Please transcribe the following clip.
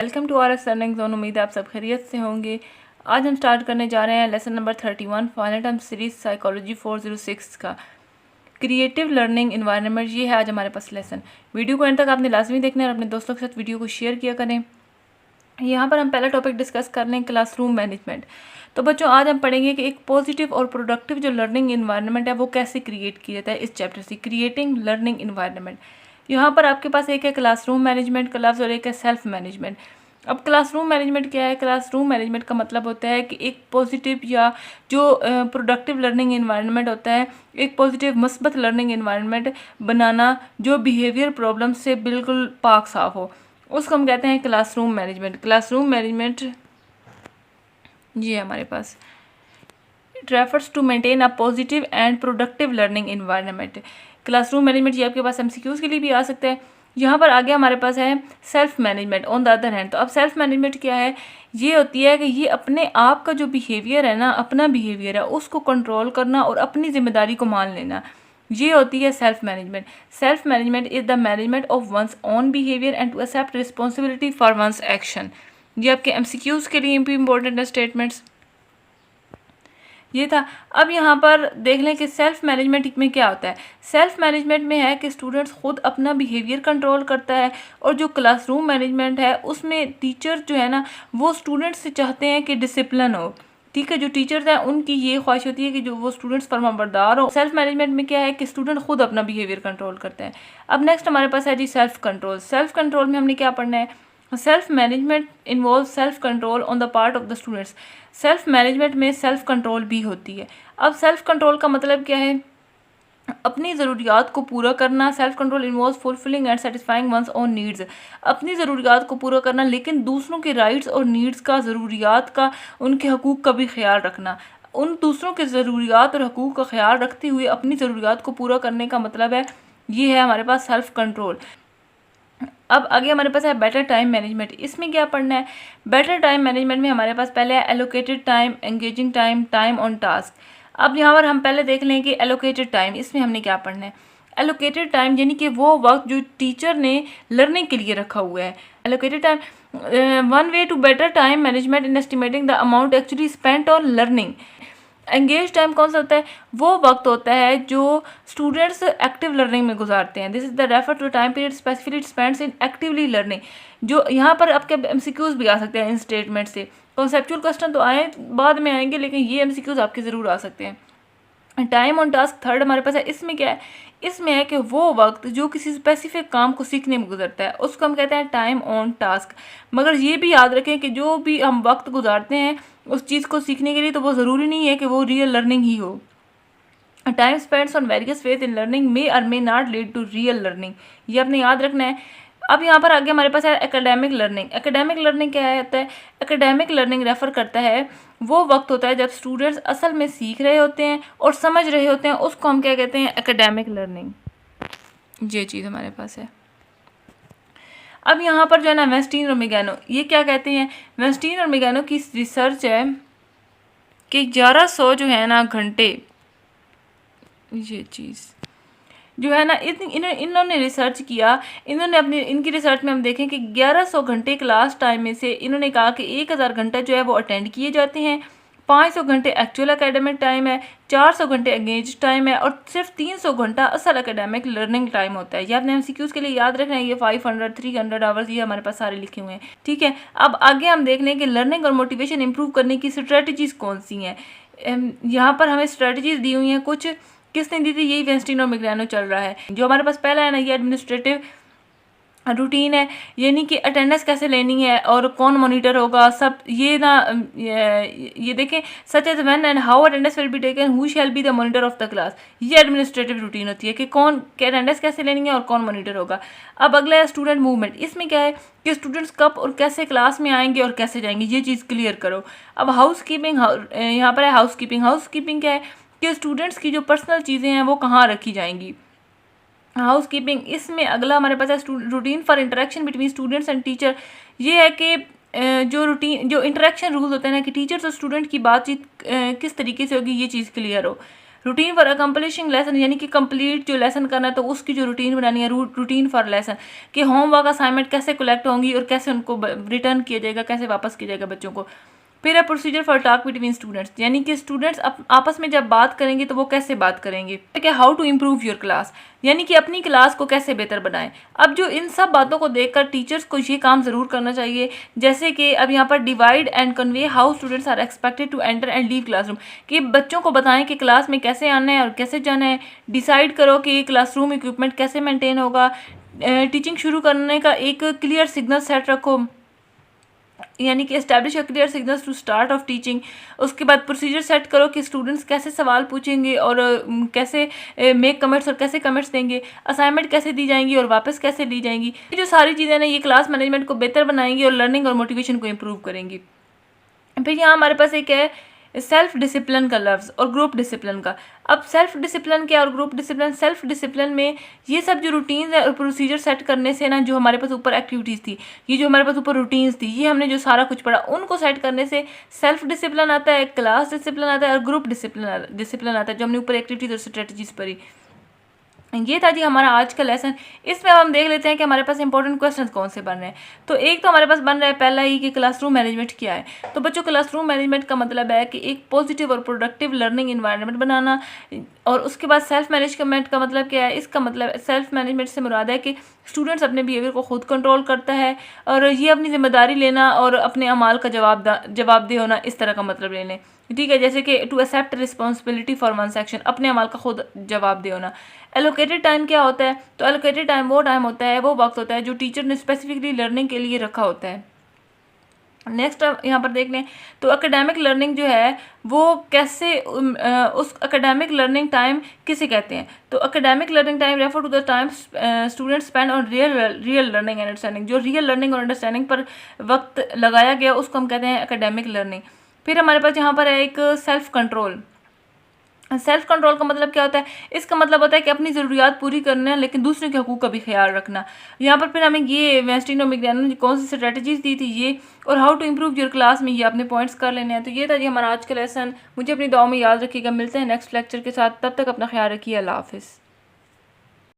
Welcome to R S learning zone. उम्मीद है आप सब खैरियत से होंगे। आज हम स्टार्ट करने जा रहे हैं lesson number 31 final term series psychology 406 का क्रिएटिव लर्निंग इन्वायरमेंट। ये है आज हमारे पास लेसन। वीडियो को एंड तक आपने लाजमी देखना है और अपने दोस्तों के साथ वीडियो को शेयर किया करें। यहाँ पर हम पहला टॉपिक डिस्कस कर लें, क्लासरूम मैनेजमेंट। तो बच्चों आज हम पढ़ेंगे कि एक पॉजिटिव और प्रोडक्टिव जो लर्निंग इन्वायरमेंट है वो कैसे क्रिएट किया जाता है इस चैप्टर से, क्रिएटिंग लर्निंग इन्वायरमेंट। यहाँ पर आपके पास एक है क्लासरूम मैनेजमेंट का लफ्ज़ और एक है सेल्फ मैनेजमेंट। अब क्लासरूम मैनेजमेंट क्या है? क्लासरूम मैनेजमेंट का मतलब होता है कि एक पॉजिटिव या जो प्रोडक्टिव लर्निंग इन्वायरमेंट होता है, एक पॉजिटिव मस्बत लर्निंग इन्वायरमेंट बनाना जो बिहेवियर प्रॉब्लम से बिल्कुल पाक साफ हो, उसको हम कहते हैं क्लासरूम मैनेजमेंट। क्लासरूम मैनेजमेंट ये है हमारे पास, it refers to maintain a positive and productive learning environment. Classroom management ये आपके पास एमसीक्यूज़ के लिए भी आ सकता है। यहाँ पर आगे हमारे पास है self management on the other hand. तो अब सेल्फ मैनेजमेंट क्या है? ये होती है कि ये अपने आप का जो बिहेवियर है ना, अपना बिहेवियर है, उसको कंट्रोल करना और अपनी जिम्मेदारी को मान लेना, ये होती है self management. Self management is the management of one's own behaviour and to accept responsibility for one's action. ये आपके एमसीक्यूज़ के लिए भी इंपॉर्टेंट है स्टेटमेंट्स। ये था। अब यहाँ पर देख लें कि सेल्फ मैनेजमेंट में क्या होता है। सेल्फ मैनेजमेंट में है कि स्टूडेंट्स खुद अपना बिहेवियर कंट्रोल करता है, और जो क्लासरूम मैनेजमेंट है उसमें टीचर जो है ना वो स्टूडेंट्स से चाहते हैं कि डिसिप्लिन हो। ठीक है, जो टीचर्स हैं उनकी ये ख्वाहिश होती है कि जो वो स्टूडेंट्स फरमाबरदार हो। सेल्फ मैनेजमेंट में क्या है कि स्टूडेंट खुद अपना बिहेवियर कंट्रोल करते हैं। अब नेक्स्ट हमारे पास है जी सेल्फ कंट्रोल। सेल्फ कंट्रोल में हमने क्या पढ़ना है? Self management involve self control on the part of the students. Self management में सेल्फ कंट्रोल भी होती है। अब सेल्फ कंट्रोल का मतलब क्या है? अपनी ज़रूरियात को पूरा करना। Self control involve fulfilling and satisfying one's own needs. अपनी ज़रूरियात को पूरा करना लेकिन दूसरों के राइट्स और नीड्स का, ज़रूरियात का, उनके हकूक़ का भी ख्याल रखना। उन दूसरों के ज़रूरियात और हकूक़ का ख्याल रखते हुए अपनी ज़रूरियात को पूरा करने का मतलब है, ये है हमारे पास सेल्फ कंट्रोल। अब आगे हमारे पास है बेटर टाइम मैनेजमेंट। इसमें क्या पढ़ना है? बेटर टाइम मैनेजमेंट में हमारे पास पहले है allocated time, engaging time, time on task. अब यहाँ पर हम पहले देख लें कि एलोकेटेड टाइम, इसमें हमने क्या पढ़ना है। एलोकेटेड टाइम यानी कि वो वक्त जो टीचर ने लर्निंग के लिए रखा हुआ है। Allocated time, one way to better time management in estimating the amount actually spent on learning. Engage time कौन सा होता है? वो वक्त होता है जो स्टूडेंट्स एक्टिव लर्निंग में गुजारते हैं। This is the refer to time period specifically spends in actively learning. जो यहाँ पर आपके एमसीक्यूज भी आ सकते हैं इन स्टेटमेंट से। कॉन्सेप्चुअल क्वेश्चन तो आए बाद में आएंगे, लेकिन ये एमसीक्यूज आपके ज़रूर आ सकते हैं। टाइम ऑन टास्क थर्ड हमारे पास है। इसमें क्या है? इसमें है कि वो वक्त जो किसी स्पेसिफिक काम को सीखने में गुजरता है उसको हम कहते हैं टाइम ऑन टास्क। मगर ये भी याद रखें कि जो भी हम वक्त गुजारते हैं उस चीज़ को सीखने के लिए, तो वो ज़रूरी नहीं है कि वो रियल लर्निंग ही हो। Time spends on various phase in learning may और may not lead to real learning, ये आपने याद रखना है। अब यहाँ पर आगे हमारे पास है एकेडमिक लर्निंग। एकेडमिक लर्निंग क्या होता है? एकेडमिक लर्निंग रेफर करता है वो वक्त होता है जब स्टूडेंट्स असल में सीख रहे होते हैं और समझ रहे होते हैं, उसको हम क्या कहते हैं? Academic learning. ये चीज़ हमारे पास है। अब यहाँ पर जो है ना वेस्टीन और मिगानो, ये क्या कहते हैं? वेस्टीन और मिगानो की रिसर्च है कि 1100 जो है ना घंटे, ये चीज़ जो है ना इन्होंने रिसर्च किया। इनकी रिसर्च में हम देखें कि 1100 घंटे क्लास टाइम में से इन्होंने कहा कि 1000 घंटा जो है वो अटेंड किए जाते हैं, 500 घंटे एक्चुअल एकेडमिक टाइम है, 400 घंटे एंगेज टाइम है, और सिर्फ 300 घंटा असल एकेडमिक लर्निंग टाइम होता है। ये आपने एमसीक्यूज़ के लिए याद रखना है। ये 500, 300 आवर्स ये हमारे पास सारे लिखे हुए हैं। ठीक है, अब आगे हम देख लें कि लर्निंग और मोटिवेशन इंप्रूव करने की स्ट्रेटजीज़ कौन सी हैं। यहाँ पर हमें स्ट्रेटजीज़ दी हुई हैं कुछ। किसने दी थी? यही वेस्टीन और मिग्रानो चल रहा है। जो हमारे पास पहला है ना, ये एडमिनिस्ट्रेटिव रूटीन है, यानी कि अटेंडेंस कैसे लेनी है और कौन मॉनिटर होगा, सब ये ना ये देखें। Such as when and how attendance will be taken, who shall be the monitor of the class. ये एडमिनिस्ट्रेटिव रूटीन होती है कि कौन अटेंडेंस कैसे लेनी है और कौन मॉनिटर होगा। अब अगला है स्टूडेंट मूवमेंट। इसमें क्या है कि स्टूडेंट्स कब और कैसे क्लास में आएंगे और कैसे जाएंगे, ये चीज़ क्लियर करो। अब हाउस कीपिंग, यहाँ पर है हाउस कीपिंग। हाउस कीपिंग क्या है कि स्टूडेंट्स की जो पर्सनल चीज़ें हैं वो कहाँ रखी जाएंगी। House keeping. इसमें अगला हमारे पास है routine for interaction between students and teacher. ये है कि जो इंटरेक्शन रूल्स होते हैं ना कि टीचर्स और स्टूडेंट की बातचीत किस तरीके से होगी, ये चीज़ क्लियर हो। रूटीन फॉर अकम्पलिशिंग लेसन, यानी कि कंप्लीट जो लेसन करना है तो उसकी जो रूटीन बनानी है, रूटीन फॉर लेसन कि होमवर्क असाइनमेंट कैसे कलेक्ट होंगी और कैसे उनको रिटर्न किया जाएगा, कैसे वापस किया जाएगा बच्चों को। फिर है procedure for talk between students, यानी कि स्टूडेंट्स आपस में जब बात करेंगे तो वो कैसे बात करेंगे। ठीक है, how to improve your class, यानी कि अपनी क्लास को कैसे बेहतर बनाएं। अब जो इन सब बातों को देखकर टीचर्स को ये काम ज़रूर करना चाहिए, जैसे कि अब यहाँ पर divide and convey how students are expected to enter and leave classroom, कि बच्चों को बताएं कि क्लास में कैसे आना है और कैसे जाना है। डिसाइड करो कि क्लासरूम इक्विपमेंट कैसे मेंटेन होगा। टीचिंग शुरू करने का एक क्लियर सिग्नल सेट रखो, यानी कि establish a clear signals to start of teaching. उसके बाद प्रोसीजर सेट करो कि स्टूडेंट्स कैसे सवाल पूछेंगे और कैसे मेक कमेंट्स और कैसे कमेंट्स देंगे, असाइनमेंट कैसे दी जाएंगी और वापस कैसे दी जाएंगी। ये जो सारी चीज़ें ना ये क्लास मैनेजमेंट को बेहतर बनाएंगी और लर्निंग और मोटिवेशन को इम्प्रूव करेंगी। फिर यहाँ हमारे पास एक है सेल्फ डिसिप्लिन का लफ्ज़ और ग्रुप डिसिप्लिन का। अब सेल्फ डिसिप्लिन क्या और ग्रुप डिसिप्लिन। सेल्फ डिसिप्लिन में ये सब जो रूटीन्स है और प्रोसीजर सेट करने से ना, जो हमारे पास ऊपर एक्टिविटीज़ थी, ये जो हमारे पास ऊपर रूटीन्स थी, ये हमने जो सारा कुछ पढ़ा, उनको सेट करने से सेल्फ डिसिप्लिन आता है, क्लास डिसिप्लिन आता है और ग्रुप डिसिप्लिन आता है, जो हमने ऊपर एक्टिविटीज़ और स्ट्रेटजीज पढ़ी। ये था जी हमारा आज का लेसन। इसमें अब हम देख लेते हैं कि हमारे पास इंपॉर्टेंट क्वेश्चंस कौन से बन रहे हैं। तो एक तो हमारे पास बन रहा है पहला ही कि क्लासरूम मैनेजमेंट क्या है। तो बच्चों, क्लासरूम मैनेजमेंट का मतलब है कि एक पॉजिटिव और प्रोडक्टिव लर्निंग इन्वायरमेंट बनाना। और उसके बाद सेल्फ मैनेजमेंट का मतलब क्या है। इसका मतलब सेल्फ मैनेजमेंट से मुराद है कि स्टूडेंट्स अपने बिहेवियर को खुद कंट्रोल करता है और ये अपनी जिम्मेदारी लेना और अपने अमाल का जवाबदेह होना, इस तरह का मतलब ले लें। ठीक है, जैसे कि to accept responsibility for one section, अपने अमाल का खुद जवाबदेह होना। एलोकेटेड टाइम क्या होता है। तो एलोकेटेड टाइम वो टाइम होता है, वो वक्त होता है जो टीचर ने स्पेसिफिकली लर्निंग के लिए रखा होता है। नेक्स्ट यहाँ पर देख लें तो एकेडमिक लर्निंग जो है वो कैसे, उस एकेडमिक लर्निंग टाइम किसे कहते हैं। तो academic learning time refer to the time student spend on real learning and understanding. जो रियल लर्निंग और अंडरस्टैंडिंग पर वक्त लगाया गया उसको हम कहते हैं एकेडमिक लर्निंग। फिर हमारे पास यहाँ पर है एक सेल्फ कंट्रोल। सेल्फ कंट्रोल का मतलब क्या होता है। इसका मतलब होता है कि अपनी ज़रूरियात पूरी करना लेकिन दूसरे के हकूक़ का भी ख्याल रखना। यहाँ पर फिर हमें ये वेस्टिन और मिग्रेनो ने कौन सी स्ट्रेटजीज दी थी ये, और how to improve your class में, ये अपने पॉइंट्स कर लेने हैं। तो ये था जी हमारा आज का लेसन। मुझे अपनी दुआ में याद रखिएगा। मिलते हैं नेक्स्ट लेक्चर के साथ, तब तक अपना ख्याल रखिए। अल्लाह हाफिज़।